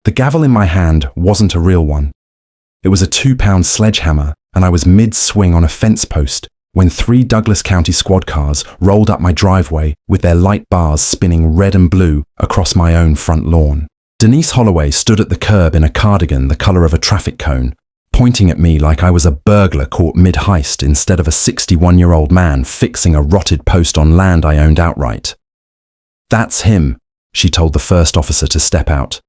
The gavel in my hand wasn't a real one. It was a 2-pound sledgehammer, and I was mid-swing on a fence post when 3 Douglas County squad cars rolled up my driveway with their light bars spinning red and blue across my own front lawn. Denise Holloway stood at the curb in a cardigan the color of a traffic cone, pointing at me like I was a burglar caught mid-heist instead of a 61-year-old man fixing a rotted post on land I owned outright. "That's him," she told the first officer to step out.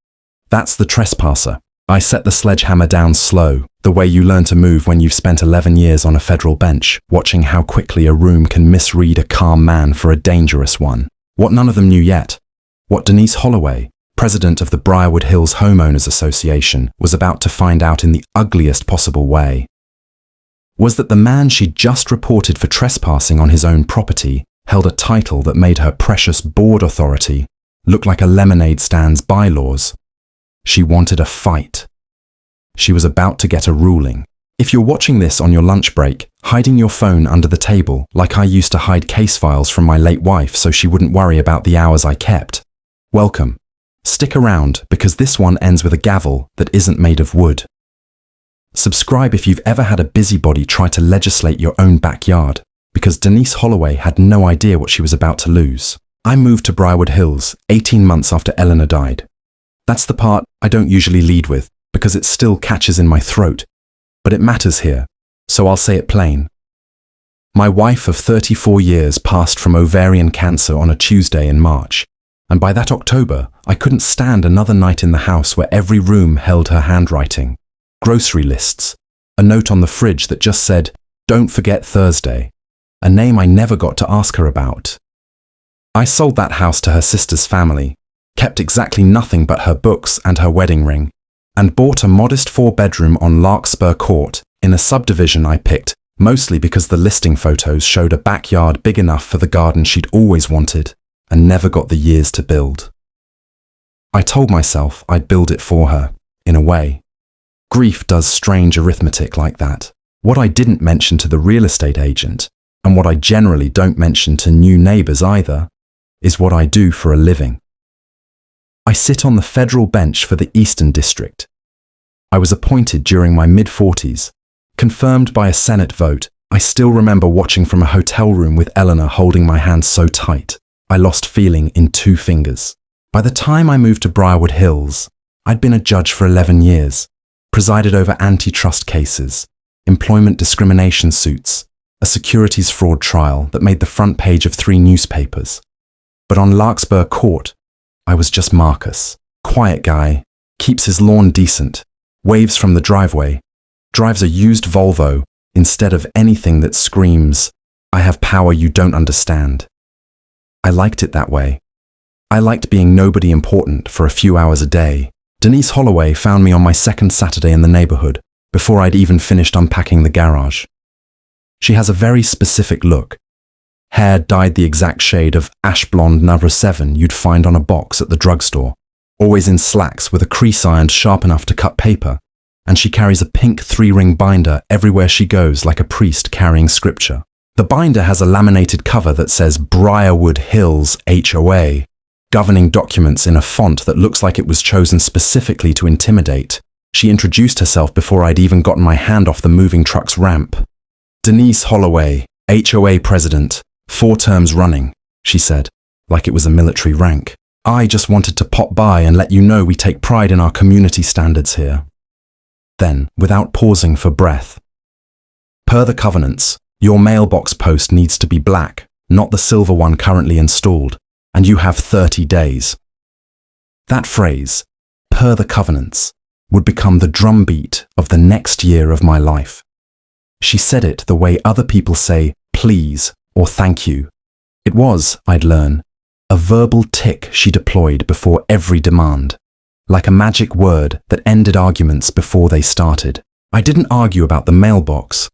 "That's the trespasser." I set the sledgehammer down slow, the way you learn to move when you've spent 11 years on a federal bench, watching how quickly a room can misread a calm man for a dangerous one. What none of them knew yet, what Denise Holloway, president of the Briarwood Hills Homeowners Association, was about to find out in the ugliest possible way, was that the man she'd just reported for trespassing on his own property held a title that made her precious board authority look like a lemonade stand's bylaws. She wanted a fight. She was about to get a ruling. If you're watching this on your lunch break, hiding your phone under the table like I used to hide case files from my late wife so she wouldn't worry about the hours I kept, welcome. Stick around because this one ends with a gavel that isn't made of wood. Subscribe if you've ever had a busybody try to legislate your own backyard, because Denise Holloway had no idea what she was about to lose. I moved to Briarwood Hills 18 months after Eleanor died. That's the part I don't usually lead with because it still catches in my throat, but it matters here, so I'll say it plain. My wife of 34 years passed from ovarian cancer on a Tuesday in March, and by that October, I couldn't stand another night in the house where every room held her handwriting, grocery lists, a note on the fridge that just said, "Don't forget Thursday," a name I never got to ask her about. I sold that house to her sister's family, kept exactly nothing but her books and her wedding ring, and bought a modest 4-bedroom on Larkspur Court in a subdivision I picked, mostly because the listing photos showed a backyard big enough for the garden she'd always wanted and never got the years to build. I told myself I'd build it for her, in a way. Grief does strange arithmetic like that. What I didn't mention to the real estate agent, and what I generally don't mention to new neighbors either, is what I do for a living. I sit on the federal bench for the Eastern District. I was appointed during my mid-40s, confirmed by a Senate vote. I still remember watching from a hotel room with Eleanor holding my hand so tight, I lost feeling in 2 fingers. By the time I moved to Briarwood Hills, I'd been a judge for 11 years, presided over antitrust cases, employment discrimination suits, a securities fraud trial that made the front page of 3 newspapers. But on Larkspur Court, I was just Marcus, quiet guy, keeps his lawn decent, waves from the driveway, drives a used Volvo instead of anything that screams, "I have power you don't understand." I liked it that way. I liked being nobody important for a few hours a day. Denise Holloway found me on my second Saturday in the neighborhood, before I'd even finished unpacking the garage. She has a very specific look. Hair dyed the exact shade of ash blonde number 7 you'd find on a box at the drugstore, always in slacks with a crease ironed sharp enough to cut paper, and she carries a pink 3-ring binder everywhere she goes like a priest carrying scripture. The binder has a laminated cover that says Briarwood Hills HOA, governing documents in a font that looks like it was chosen specifically to intimidate. She introduced herself before I'd even gotten my hand off the moving truck's ramp. "Denise Holloway, HOA president, 4 terms running," she said, like it was a military rank. "I just wanted to pop by and let you know we take pride in our community standards here." Then, without pausing for breath, "Per the covenants, your mailbox post needs to be black, not the silver one currently installed, and you have 30 days. That phrase, "per the covenants," would become the drumbeat of the next year of my life. She said it the way other people say please or thank you. It was, I'd learn, a verbal tick she deployed before every demand, like a magic word that ended arguments before they started. I didn't argue about the mailbox.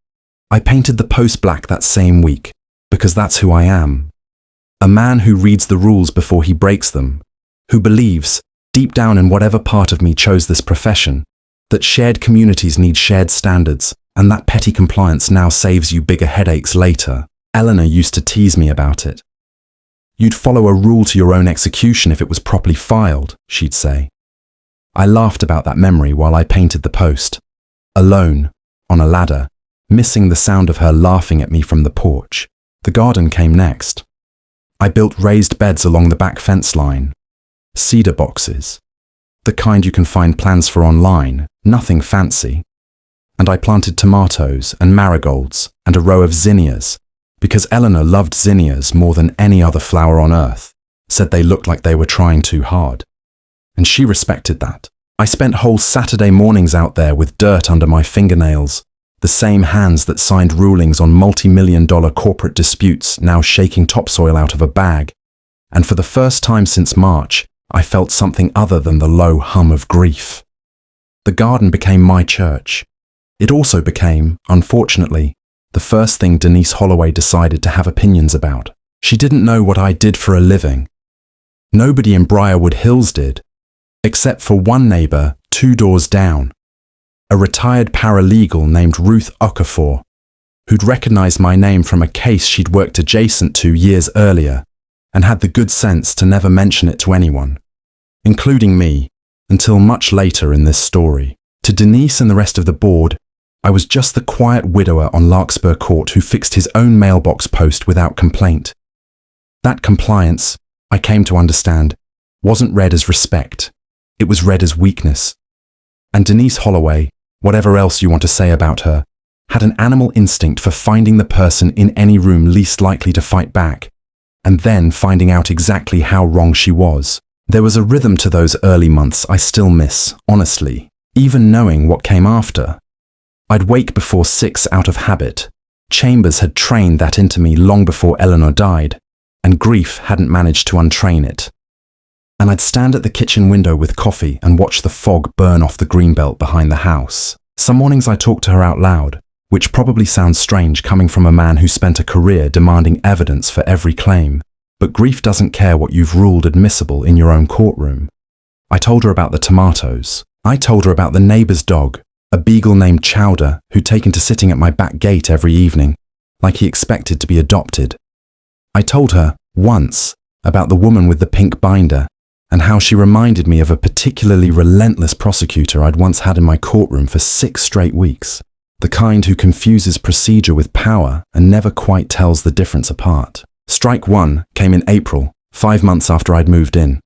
I painted the post black that same week, because that's who I am. A man who reads the rules before he breaks them, who believes, deep down in whatever part of me chose this profession, that shared communities need shared standards, and that petty compliance now saves you bigger headaches later. Eleanor used to tease me about it. "You'd follow a rule to your own execution if it was properly filed," she'd say. I laughed about that memory while I painted the post. Alone, on a ladder, missing the sound of her laughing at me from the porch. The garden came next. I built raised beds along the back fence line. Cedar boxes. The kind you can find plans for online, nothing fancy. And I planted tomatoes and marigolds and a row of zinnias, because Eleanor loved zinnias more than any other flower on earth, said they looked like they were trying too hard. And she respected that. I spent whole Saturday mornings out there with dirt under my fingernails, the same hands that signed rulings on multi-million-dollar corporate disputes now shaking topsoil out of a bag. And for the first time since March, I felt something other than the low hum of grief. The garden became my church. It also became, unfortunately, the first thing Denise Holloway decided to have opinions about. She didn't know what I did for a living. Nobody in Briarwood Hills did, except for one neighbor 2 doors down, a retired paralegal named Ruth Okafor, who'd recognized my name from a case she'd worked adjacent to years earlier and had the good sense to never mention it to anyone, including me, until much later in this story. To Denise and the rest of the board, I was just the quiet widower on Larkspur Court who fixed his own mailbox post without complaint. That compliance, I came to understand, wasn't read as respect. It was read as weakness. And Denise Holloway, whatever else you want to say about her, had an animal instinct for finding the person in any room least likely to fight back, and then finding out exactly how wrong she was. There was a rhythm to those early months I still miss, honestly, even knowing what came after. I'd wake before 6 out of habit. Chambers had trained that into me long before Eleanor died, and grief hadn't managed to untrain it. And I'd stand at the kitchen window with coffee and watch the fog burn off the greenbelt behind the house. Some mornings I talked to her out loud, which probably sounds strange coming from a man who spent a career demanding evidence for every claim. But grief doesn't care what you've ruled admissible in your own courtroom. I told her about the tomatoes. I told her about the neighbor's dog, a beagle named Chowder, who'd taken to sitting at my back gate every evening, like he expected to be adopted. I told her, once, about the woman with the pink binder, and how she reminded me of a particularly relentless prosecutor I'd once had in my courtroom for 6 straight weeks, the kind who confuses procedure with power and never quite tells the difference apart. Strike 1 came in April, 5 months after I'd moved in.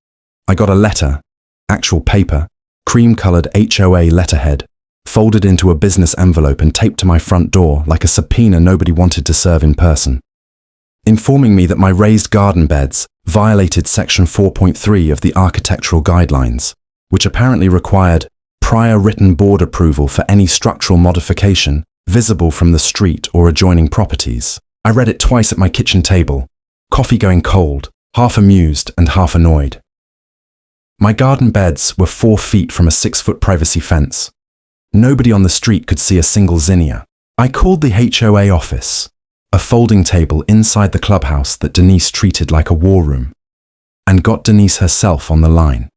I got a letter, actual paper, cream-colored HOA letterhead, folded into a business envelope and taped to my front door like a subpoena nobody wanted to serve in person, informing me that my raised garden beds violated Section 4.3 of the Architectural Guidelines, which apparently required prior written board approval for any structural modification visible from the street or adjoining properties. I read it twice at my kitchen table, coffee going cold, half amused and half annoyed. My garden beds were 4 feet from a 6-foot privacy fence. Nobody on the street could see a single zinnia. I called the HOA office, a folding table inside the clubhouse that Denise treated like a war room, and got Denise herself on the line.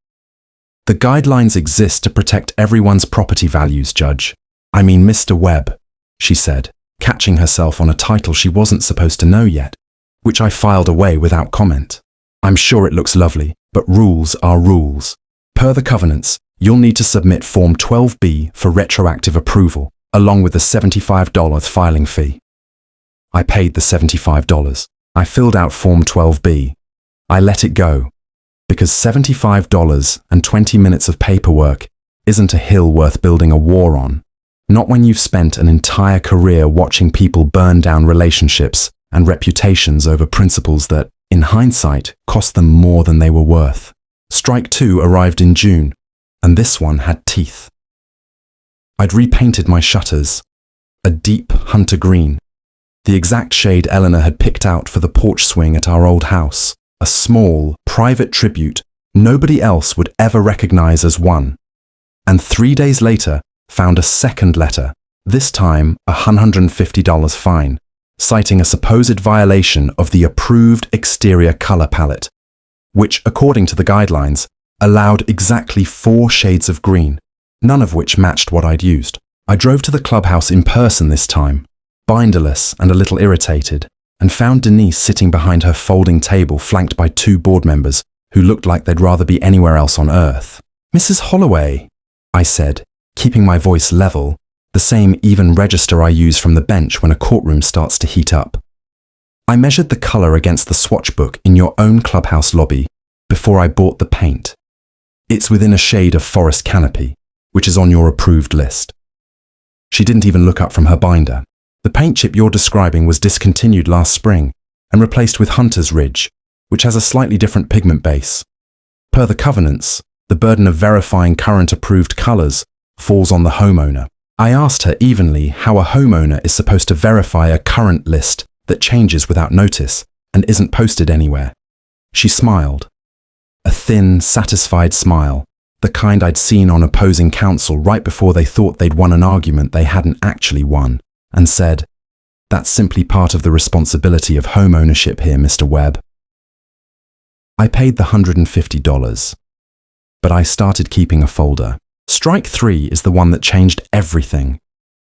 The guidelines exist to protect everyone's property values, Judge. I mean, Mr. Webb, she said, catching herself on a title she wasn't supposed to know yet, which I filed away without comment. I'm sure it looks lovely, but rules are rules. Per the covenants, you'll need to submit Form 12B for retroactive approval, along with the $75 filing fee. I paid the $75. I filled out Form 12B. I let it go, because $75 and 20 minutes of paperwork isn't a hill worth building a war on. Not when you've spent an entire career watching people burn down relationships and reputations over principles that, in hindsight, cost them more than they were worth. Strike 2 arrived in June, and this one had teeth. I'd repainted my shutters, a deep hunter green, the exact shade Eleanor had picked out for the porch swing at our old house, a small, private tribute nobody else would ever recognize as one. And 3 days later, found a second letter, this time a $150 fine, citing a supposed violation of the approved exterior color palette, which, according to the guidelines, allowed exactly 4 shades of green, none of which matched what I'd used. I drove to the clubhouse in person this time, binderless and a little irritated, and found Denise sitting behind her folding table flanked by 2 board members who looked like they'd rather be anywhere else on earth. "Mrs. Holloway," I said, keeping my voice level, the same even register I use from the bench when a courtroom starts to heat up. "I measured the colour against the swatch book in your own clubhouse lobby before I bought the paint. It's within a shade of forest canopy, which is on your approved list." She didn't even look up from her binder. "The paint chip you're describing was discontinued last spring and replaced with Hunter's Ridge, which has a slightly different pigment base. Per the covenants, the burden of verifying current approved colours falls on the homeowner." I asked her evenly how a homeowner is supposed to verify a current list that changes without notice and isn't posted anywhere. She smiled. A thin, satisfied smile, the kind I'd seen on opposing counsel right before they thought they'd won an argument they hadn't actually won, and said, "That's simply part of the responsibility of homeownership here, Mr. Webb." I paid the $150, but I started keeping a folder. Strike 3 is the one that changed everything,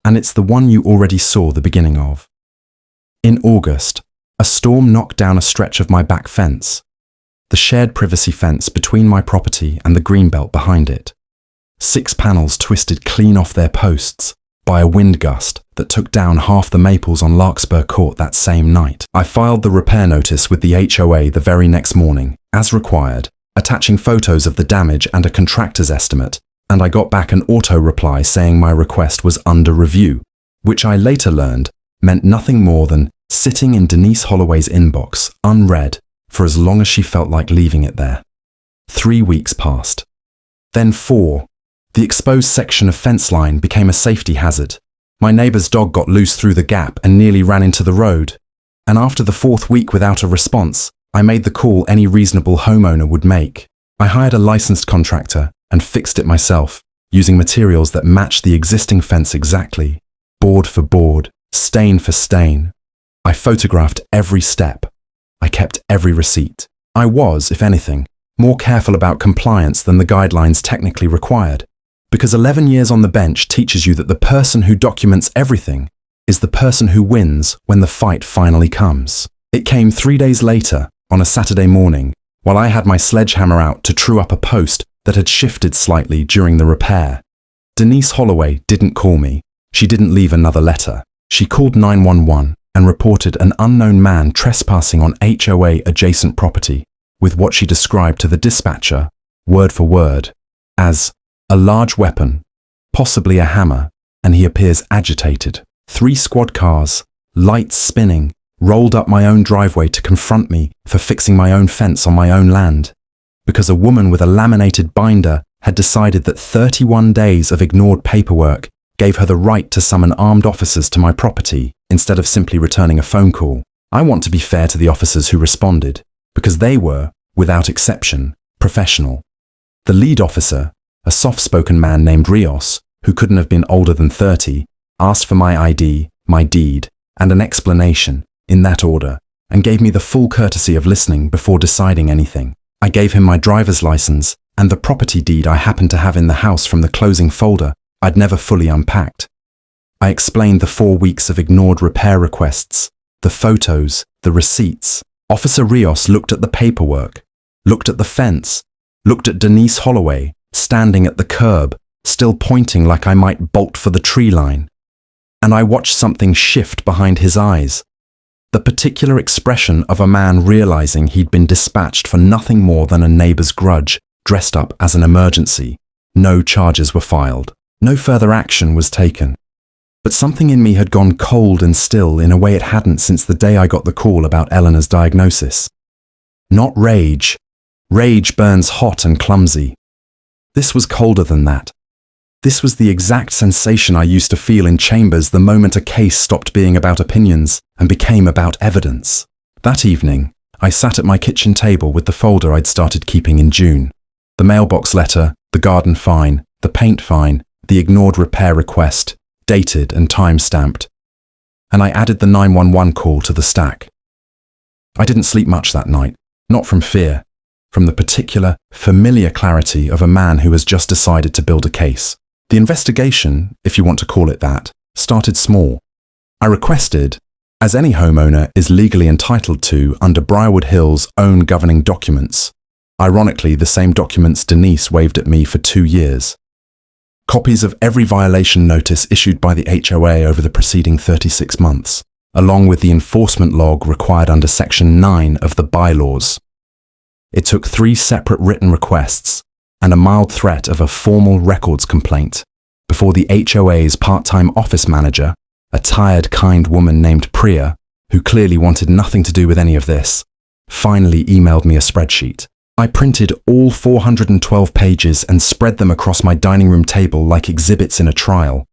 and it's the one you already saw the beginning of. In August, a storm knocked down a stretch of my back fence, the shared privacy fence between my property and the greenbelt behind it. 6 panels twisted clean off their posts by a wind gust that took down half the maples on Larkspur Court that same night. I filed the repair notice with the HOA the very next morning, as required, attaching photos of the damage and a contractor's estimate, and I got back an auto reply saying my request was under review, which I later learned meant nothing more than sitting in Denise Holloway's inbox, unread, for as long as she felt like leaving it there. 3 weeks passed. Then 4. The exposed section of fence line became a safety hazard. My neighbour's dog got loose through the gap and nearly ran into the road. And after the 4th week without a response, I made the call any reasonable homeowner would make. I hired a licensed contractor and fixed it myself, using materials that matched the existing fence exactly, board for board, stain for stain. I photographed every step. I kept every receipt. I was, if anything, more careful about compliance than the guidelines technically required, because 11 years on the bench teaches you that the person who documents everything is the person who wins when the fight finally comes. It came 3 days later, on a Saturday morning, while I had my sledgehammer out to true up a post that had shifted slightly during the repair. Denise Holloway didn't call me. She didn't leave another letter. She called 911 and reported an unknown man trespassing on HOA adjacent property with what she described to the dispatcher, word for word, as a large weapon, possibly a hammer, and he appears agitated. 3 squad cars, lights spinning, rolled up my own driveway to confront me for fixing my own fence on my own land, because a woman with a laminated binder had decided that 31 days of ignored paperwork gave her the right to summon armed officers to my property instead of simply returning a phone call. I want to be fair to the officers who responded, because they were, without exception, professional. The lead officer, a soft-spoken man named Rios, who couldn't have been older than 30, asked for my ID, my deed, and an explanation, in that order, and gave me the full courtesy of listening before deciding anything. I gave him my driver's license and the property deed I happened to have in the house from the closing folder I'd never fully unpacked. I explained the 4 weeks of ignored repair requests, the photos, the receipts. Officer Rios looked at the paperwork, looked at the fence, looked at Denise Holloway, standing at the curb, still pointing like I might bolt for the tree line. And I watched something shift behind his eyes. The particular expression of a man realizing he'd been dispatched for nothing more than a neighbor's grudge, dressed up as an emergency. No charges were filed. No further action was taken. But something in me had gone cold and still in a way it hadn't since the day I got the call about Eleanor's diagnosis. Not rage. Rage burns hot and clumsy. This was colder than that. This was the exact sensation I used to feel in chambers the moment a case stopped being about opinions and became about evidence. That evening, I sat at my kitchen table with the folder I'd started keeping in June. The mailbox letter, the garden fine, the paint fine, the ignored repair request, dated and time-stamped. And I added the 911 call to the stack. I didn't sleep much that night, not from fear, from the particular, familiar clarity of a man who has just decided to build a case. The investigation, if you want to call it that, started small. I requested, as any homeowner is legally entitled to under Briarwood Hill's own governing documents, Ironically, the same documents Denise waved at me for 2 years. Copies of every violation notice issued by the HOA over the preceding 36 months, along with the enforcement log required under Section 9 of the bylaws. It took 3 separate written requests and a mild threat of a formal records complaint before the HOA's part-time office manager, a tired, kind woman named Priya, who clearly wanted nothing to do with any of this, finally emailed me a spreadsheet. I printed all 412 pages and spread them across my dining room table like exhibits in a trial,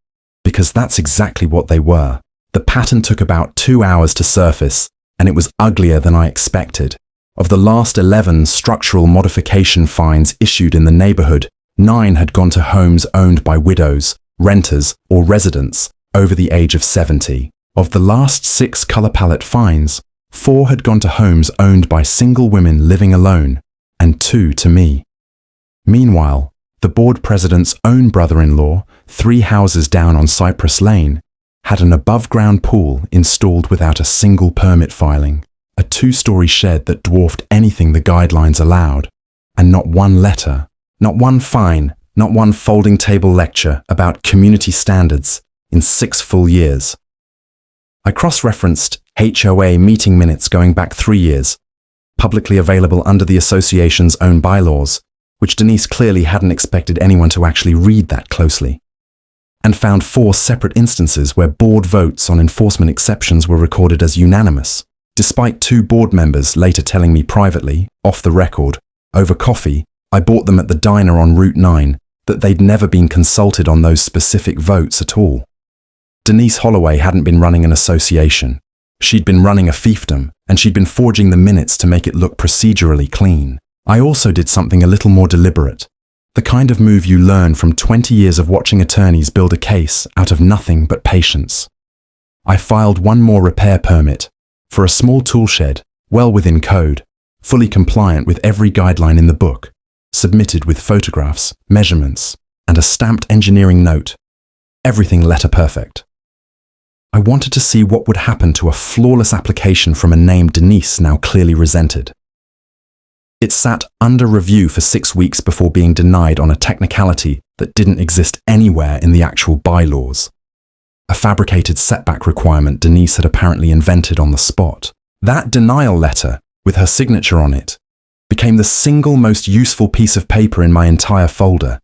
because that's exactly what they were. The pattern took about 2 hours to surface, and it was uglier than I expected. Of the last 11 structural modification fines issued in the neighborhood, 9 had gone to homes owned by widows, renters, or residents over the age of 70. Of the last 6 color palette fines, 4 had gone to homes owned by single women living alone, and 2 to me. Meanwhile, the board president's own brother-in-law, 3 houses down on Cypress Lane, had an above-ground pool installed without a single permit filing, a 2-story shed that dwarfed anything the guidelines allowed, and not one letter, not one fine, not one folding table lecture about community standards in 6 full years. I cross-referenced HOA meeting minutes going back 3 years, publicly available under the association's own bylaws, which Denise clearly hadn't expected anyone to actually read that closely, and found 4 separate instances where board votes on enforcement exceptions were recorded as unanimous, despite 2 board members later telling me privately, off the record, over coffee I bought them at the diner on Route 9, that they'd never been consulted on those specific votes at all. Denise Holloway hadn't been running an association. She'd been running a fiefdom, and she'd been forging the minutes to make it look procedurally clean. I also did something a little more deliberate, the kind of move you learn from 20 years of watching attorneys build a case out of nothing but patience. I filed one more repair permit for a small tool shed, well within code, fully compliant with every guideline in the book, submitted with photographs, measurements, and a stamped engineering note. Everything letter perfect. I wanted to see what would happen to a flawless application from a name Denise now clearly resented. It sat under review for 6 weeks before being denied on a technicality that didn't exist anywhere in the actual bylaws. A fabricated setback requirement Denise had apparently invented on the spot. That denial letter, with her signature on it, became the single most useful piece of paper in my entire folder,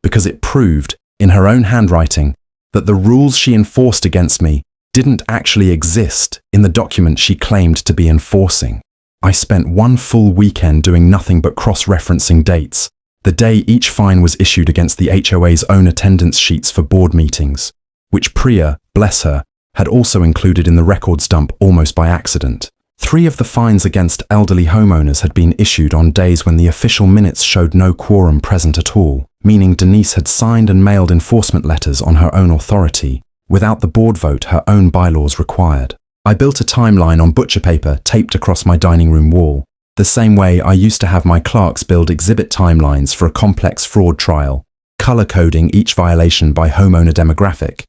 because it proved, in her own handwriting, that the rules she enforced against me didn't actually exist in the document she claimed to be enforcing. I spent 1 full weekend doing nothing but cross-referencing dates, the day each fine was issued against the HOA's own attendance sheets for board meetings, which Priya, bless her, had also included in the records dump almost by accident. 3 of the fines against elderly homeowners had been issued on days when the official minutes showed no quorum present at all, meaning Denise had signed and mailed enforcement letters on her own authority, without the board vote her own bylaws required. I built a timeline on butcher paper taped across my dining room wall, the same way I used to have my clerks build exhibit timelines for a complex fraud trial, color-coding each violation by homeowner demographic.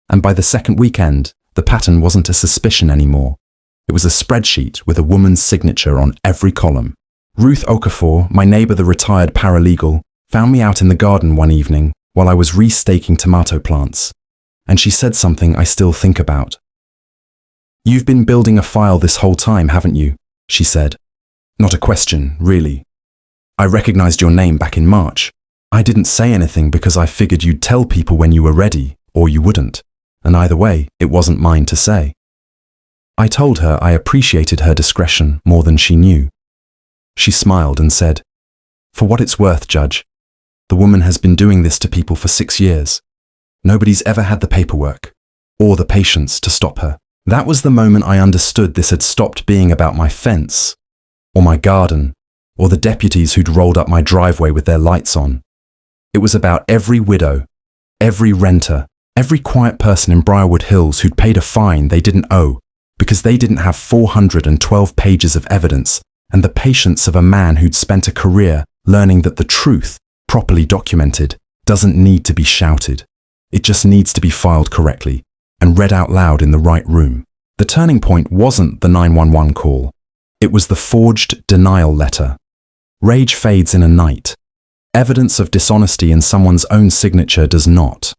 And by the second weekend, the pattern wasn't a suspicion anymore. It was a spreadsheet with a woman's signature on every column. Ruth Okafor, my neighbor the retired paralegal, found me out in the garden one evening while I was restaking tomato plants, and she said something I still think about. "You've been building a file this whole time, haven't you?" she said. Not a question, really. I recognized your name back in March. I didn't say anything because I figured you'd tell people when you were ready, or you wouldn't, and either way, it wasn't mine to say. I told her I appreciated her discretion more than she knew. She smiled and said, "For what it's worth, Judge, the woman has been doing this to people for 6 years. Nobody's ever had the paperwork, or the patience to stop her." That was the moment I understood this had stopped being about my fence, or my garden, or the deputies who'd rolled up my driveway with their lights on. It was about every widow, every renter, every quiet person in Briarwood Hills who'd paid a fine they didn't owe because they didn't have 412 pages of evidence and the patience of a man who'd spent a career learning that the truth, properly documented, doesn't need to be shouted. It just needs to be filed correctly and read out loud in the right room. The turning point wasn't the 911 call. It was the forged denial letter. Rage fades in a night. Evidence of dishonesty in someone's own signature does not.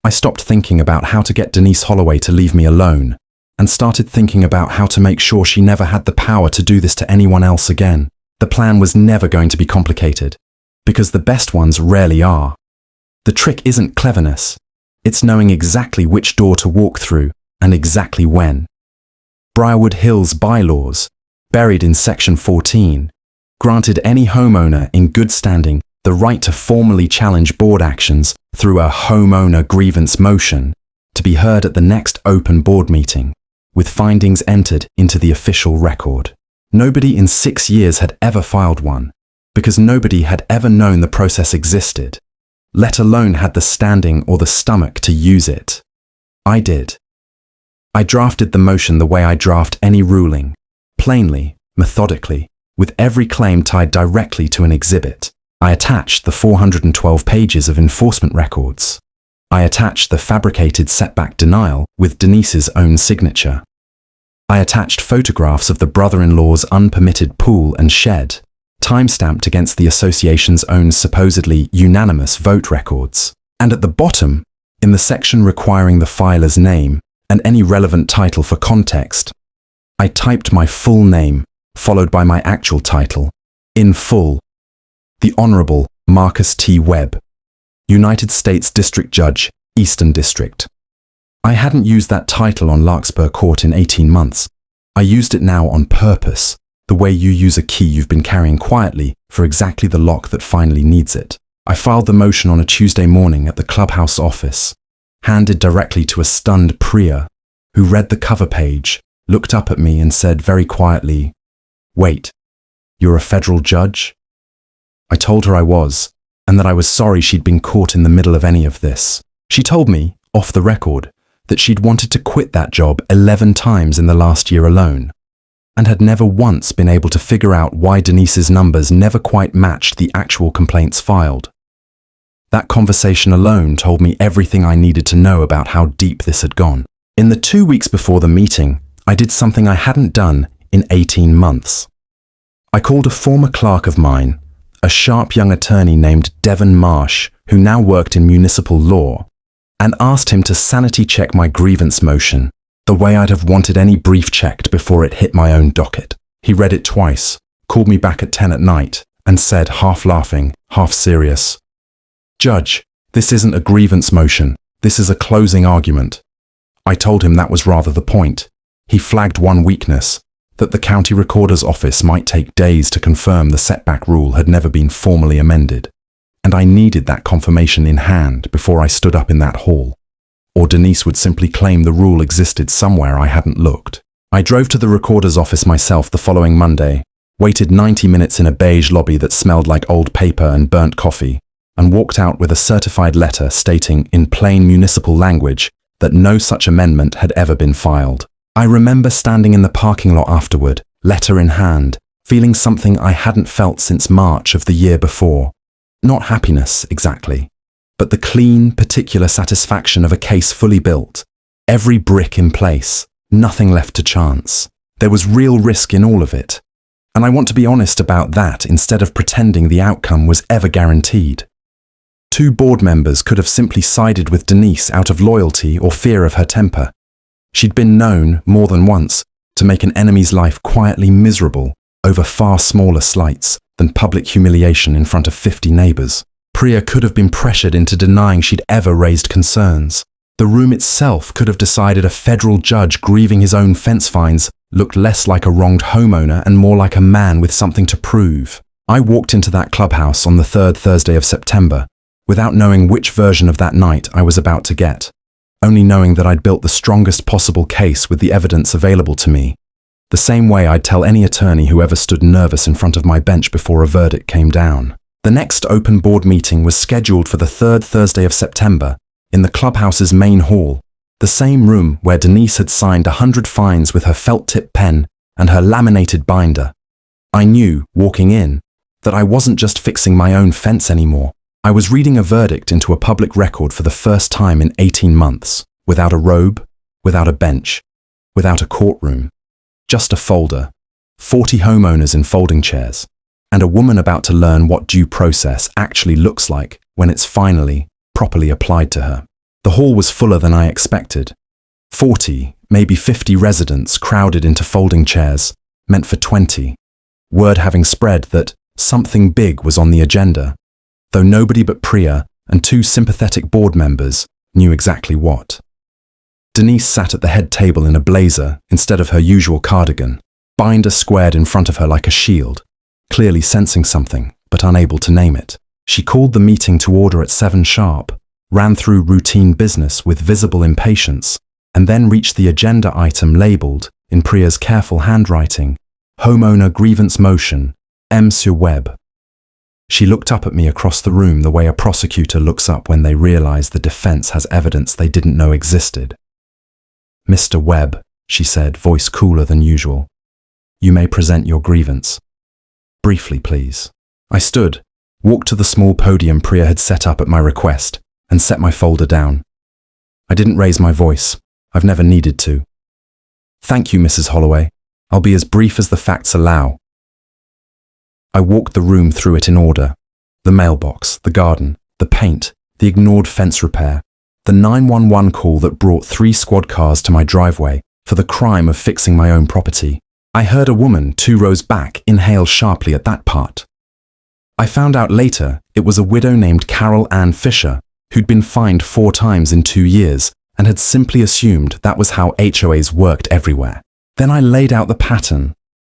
I stopped thinking about how to get Denise Holloway to leave me alone, and started thinking about how to make sure she never had the power to do this to anyone else again. The plan was never going to be complicated, because the best ones rarely are. The trick isn't cleverness, it's knowing exactly which door to walk through and exactly when. Briarwood Hills bylaws, buried in Section 14, granted any homeowner in good standing the right to formally challenge board actions through a homeowner grievance motion to be heard at the next open board meeting, with findings entered into the official record. Nobody in 6 years had ever filed one, because nobody had ever known the process existed, let alone had the standing or the stomach to use it. I did. I drafted the motion the way I draft any ruling, plainly, methodically, with every claim tied directly to an exhibit. I attached the 412 pages of enforcement records. I attached the fabricated setback denial with Denise's own signature. I attached photographs of the brother-in-law's unpermitted pool and shed, time-stamped against the association's own supposedly unanimous vote records. And at the bottom, in the section requiring the filer's name and any relevant title for context, I typed my full name, followed by my actual title, in full. The Honorable Marcus T. Webb, United States District Judge, Eastern District. I hadn't used that title on Larkspur Court in 18 months. I used it now on purpose, the way you use a key you've been carrying quietly for exactly the lock that finally needs it. I filed the motion on a Tuesday morning at the clubhouse office, handed directly to a stunned Priya, who read the cover page, looked up at me and said very quietly, "Wait, you're a federal judge?" I told her I was, and that I was sorry she'd been caught in the middle of any of this. She told me, off the record, that she'd wanted to quit that job 11 times in the last year alone, and had never once been able to figure out why Denise's numbers never quite matched the actual complaints filed. That conversation alone told me everything I needed to know about how deep this had gone. In the 2 weeks before the meeting, I did something I hadn't done in 18 months. I called a former clerk of mine, a sharp young attorney named Devon Marsh, who now worked in municipal law, and asked him to sanity check my grievance motion, the way I'd have wanted any brief checked before it hit my own docket. He read it twice, called me back at 10 at night, and said, half laughing, half serious, "Judge, this isn't a grievance motion, this is a closing argument." I told him that was rather the point. He flagged one weakness, that the county recorder's office might take days to confirm the setback rule had never been formally amended, and I needed that confirmation in hand before I stood up in that hall, or Denise would simply claim the rule existed somewhere I hadn't looked. I drove to the recorder's office myself the following Monday, waited 90 minutes in a beige lobby that smelled like old paper and burnt coffee, and walked out with a certified letter stating in plain municipal language that no such amendment had ever been filed. I remember standing in the parking lot afterward, letter in hand, feeling something I hadn't felt since March of the year before. Not happiness, exactly, but the clean, particular satisfaction of a case fully built, every brick in place, nothing left to chance. There was real risk in all of it, and I want to be honest about that instead of pretending the outcome was ever guaranteed. 2 board members could have simply sided with Denise out of loyalty or fear of her temper. She'd been known, more than once, to make an enemy's life quietly miserable over far smaller slights than public humiliation in front of 50 neighbours. Priya could have been pressured into denying she'd ever raised concerns. The room itself could have decided a federal judge grieving his own fence fines looked less like a wronged homeowner and more like a man with something to prove. I walked into that clubhouse on the 3rd Thursday of September, without knowing which version of that night I was about to get, only knowing that I'd built the strongest possible case with the evidence available to me, the same way I'd tell any attorney who ever stood nervous in front of my bench before a verdict came down. The next open board meeting was scheduled for the 3rd Thursday of September in the clubhouse's main hall, the same room where Denise had signed 100 fines with her felt-tip pen and her laminated binder. I knew, walking in, that I wasn't just fixing my own fence anymore. I was reading a verdict into a public record for the first time in 18 months, without a robe, without a bench, without a courtroom. Just a folder, 40 homeowners in folding chairs, and a woman about to learn what due process actually looks like when it's finally, properly applied to her. The hall was fuller than I expected. 40, maybe 50 residents crowded into folding chairs, meant for 20. Word having spread that something big was on the agenda, though nobody but Priya and 2 sympathetic board members knew exactly what. Denise sat at the head table in a blazer instead of her usual cardigan, binder squared in front of her like a shield, clearly sensing something, but unable to name it. She called the meeting to order at 7 sharp, ran through routine business with visible impatience, and then reached the agenda item labelled, in Priya's careful handwriting, Homeowner Grievance Motion, M. Sur Webb. She looked up at me across the room the way a prosecutor looks up when they realise the defence has evidence they didn't know existed. Mr. Webb, she said, voice cooler than usual, you may present your grievance. Briefly, please. I stood, walked to the small podium Priya had set up at my request, and set my folder down. I didn't raise my voice. I've never needed to. Thank you, Mrs. Holloway. I'll be as brief as the facts allow. I walked the room through it in order. The mailbox, the garden, the paint, the ignored fence repair, the 911 call that brought 3 squad cars to my driveway for the crime of fixing my own property. I heard a woman 2 rows back inhale sharply at that part. I found out later it was a widow named Carol Ann Fisher who'd been fined 4 times in 2 years and had simply assumed that was how HOAs worked everywhere. Then I laid out the pattern.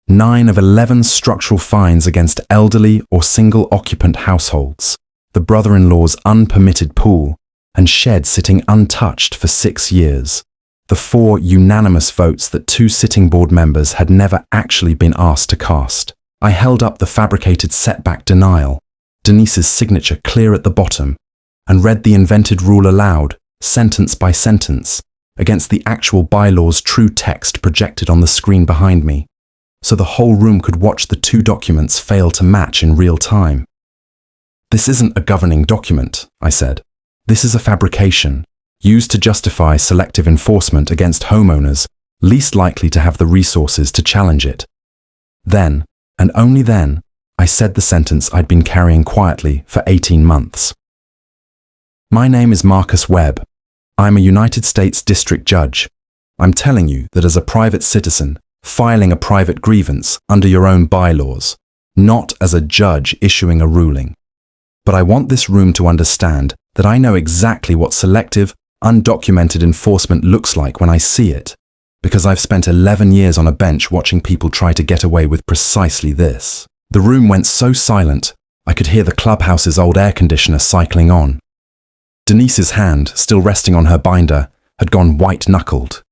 9 of 11 structural fines against elderly or single-occupant households, the brother-in-law's unpermitted pool, and shed sitting untouched for 6 years. The 4 unanimous votes that 2 sitting board members had never actually been asked to cast. I held up the fabricated setback denial, Denise's signature clear at the bottom, and read the invented rule aloud, sentence by sentence, against the actual bylaw's true text projected on the screen behind me, so the whole room could watch the 2 documents fail to match in real time. This isn't a governing document, I said. This is a fabrication, used to justify selective enforcement against homeowners least likely to have the resources to challenge it. Then, and only then, I said the sentence I'd been carrying quietly for 18 months. My name is Marcus Webb. I'm a United States District Judge. I'm telling you that as a private citizen, filing a private grievance under your own bylaws, not as a judge issuing a ruling. But I want this room to understand that I know exactly what selective, undocumented enforcement looks like when I see it, because I've spent 11 years on a bench watching people try to get away with precisely this. The room went so silent, I could hear the clubhouse's old air conditioner cycling on. Denise's hand, still resting on her binder, had gone white-knuckled.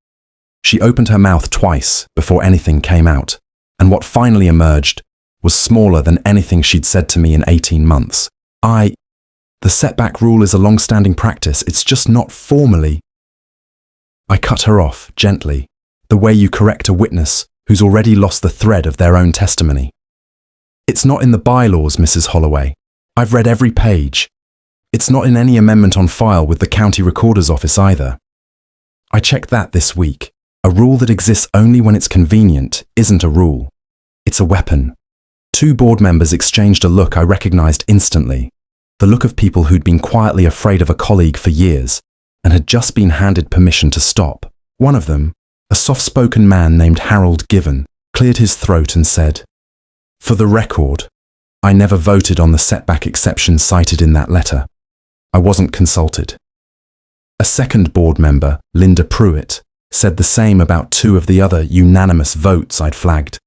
She opened her mouth twice before anything came out, and what finally emerged was smaller than anything she'd said to me in 18 months. The setback rule is a long-standing practice, it's just not formally. I cut her off, gently, the way you correct a witness who's already lost the thread of their own testimony. It's not in the bylaws, Mrs. Holloway. I've read every page. It's not in any amendment on file with the county recorder's office either. I checked that this week. A rule that exists only when it's convenient isn't a rule. It's a weapon. 2 board members exchanged a look I recognized instantly. The look of people who'd been quietly afraid of a colleague for years and had just been handed permission to stop. One of them, a soft-spoken man named Harold Given, cleared his throat and said, "For the record, I never voted on the setback exception cited in that letter. I wasn't consulted." A second board member, Linda Pruitt, said the same about 2 of the other unanimous votes I'd flagged.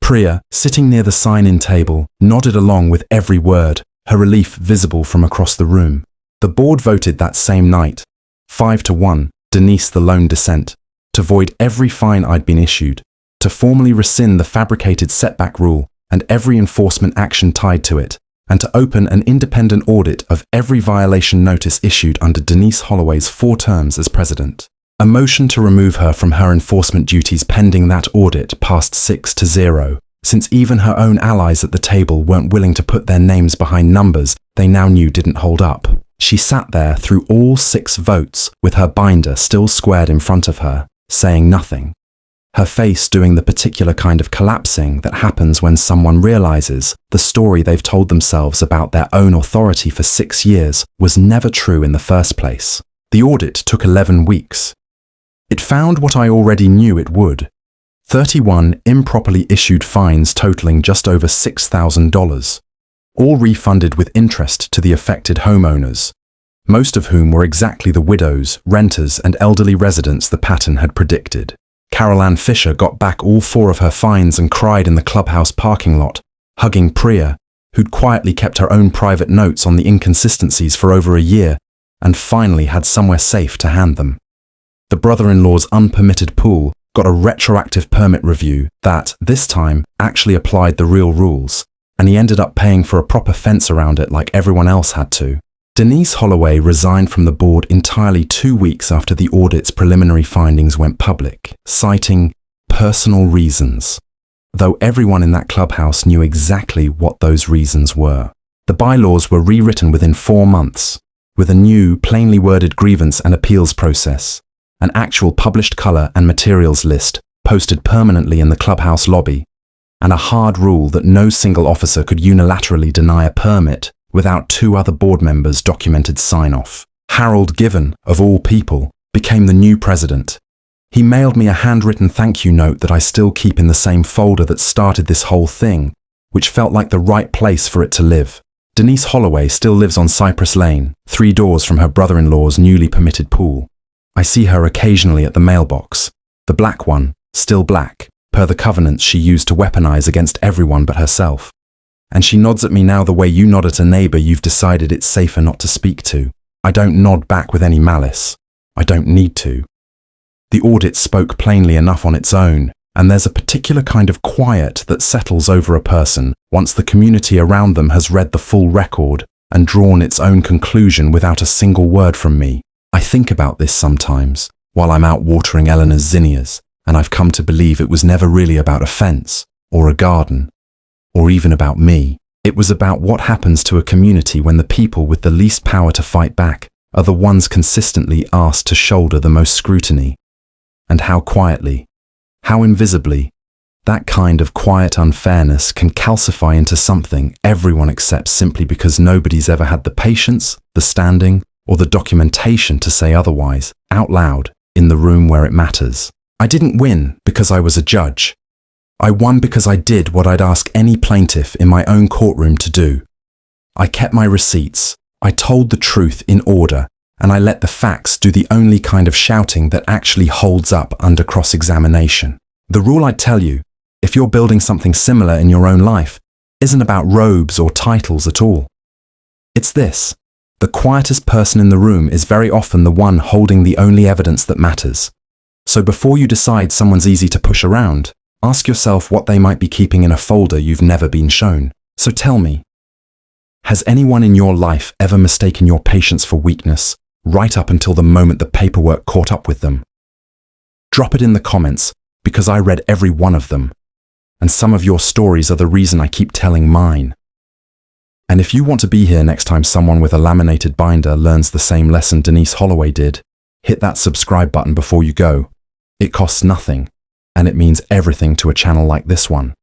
Priya, sitting near the sign-in table, nodded along with every word, her relief visible from across the room. The board voted that same night, 5-1, Denise the lone dissent, to void every fine I'd been issued, to formally rescind the fabricated setback rule and every enforcement action tied to it, and to open an independent audit of every violation notice issued under Denise Holloway's 4 terms as president. A motion to remove her from her enforcement duties pending that audit passed 6-0, since even her own allies at the table weren't willing to put their names behind numbers they now knew didn't hold up. She sat there through all 6 votes with her binder still squared in front of her, saying nothing. her face doing the particular kind of collapsing that happens when someone realizes the story they've told themselves about their own authority for 6 years was never true in the first place. The audit took 11 weeks. It found what I already knew it would: 31 improperly issued fines totaling just over $6,000, all refunded with interest to the affected homeowners, most of whom were exactly the widows, renters, and elderly residents the pattern had predicted. Carol Ann Fisher got back all 4 of her fines and cried in the clubhouse parking lot, hugging Priya, who'd quietly kept her own private notes on the inconsistencies for over a year and finally had somewhere safe to hand them. The brother-in-law's unpermitted pool got a retroactive permit review that, this time, actually applied the real rules, and he ended up paying for a proper fence around it like everyone else had to. Denise Holloway resigned from the board entirely 2 weeks after the audit's preliminary findings went public, citing personal reasons, though everyone in that clubhouse knew exactly what those reasons were. The bylaws were rewritten within 4 months, with a new, plainly worded grievance and appeals process, an actual published colour and materials list posted permanently in the clubhouse lobby, and a hard rule that no single officer could unilaterally deny a permit without 2 other board members' documented sign-off. Harold Given, of all people, became the new president. He mailed me a handwritten thank you note that I still keep in the same folder that started this whole thing, which felt like the right place for it to live. Denise Holloway still lives on Cypress Lane, 3 doors from her brother-in-law's newly permitted pool. I see her occasionally at the mailbox, the black one, still black, per the covenants she used to weaponize against everyone but herself. And she nods at me now the way you nod at a neighbor you've decided it's safer not to speak to. I don't nod back with any malice. I don't need to. The audit spoke plainly enough on its own, and there's a particular kind of quiet that settles over a person once the community around them has read the full record and drawn its own conclusion without a single word from me. I think about this sometimes, while I'm out watering Eleanor's zinnias, and I've come to believe it was never really about a fence, or a garden, or even about me. It was about what happens to a community when the people with the least power to fight back are the ones consistently asked to shoulder the most scrutiny. And how quietly, how invisibly, that kind of quiet unfairness can calcify into something everyone accepts simply because nobody's ever had the patience, the standing, or the documentation to say otherwise, out loud, in the room where it matters. I didn't win because I was a judge. I won because I did what I'd ask any plaintiff in my own courtroom to do. I kept my receipts, I told the truth in order, and I let the facts do the only kind of shouting that actually holds up under cross-examination. The rule I'd tell you, if you're building something similar in your own life, isn't about robes or titles at all. It's this: the quietest person in the room is very often the one holding the only evidence that matters. So before you decide someone's easy to push around, ask yourself what they might be keeping in a folder you've never been shown. So tell me, has anyone in your life ever mistaken your patience for weakness, right up until the moment the paperwork caught up with them? Drop it in the comments, because I read every one of them, and some of your stories are the reason I keep telling mine. And if you want to be here next time someone with a laminated binder learns the same lesson Denise Holloway did, hit that subscribe button before you go. It costs nothing, and it means everything to a channel like this one.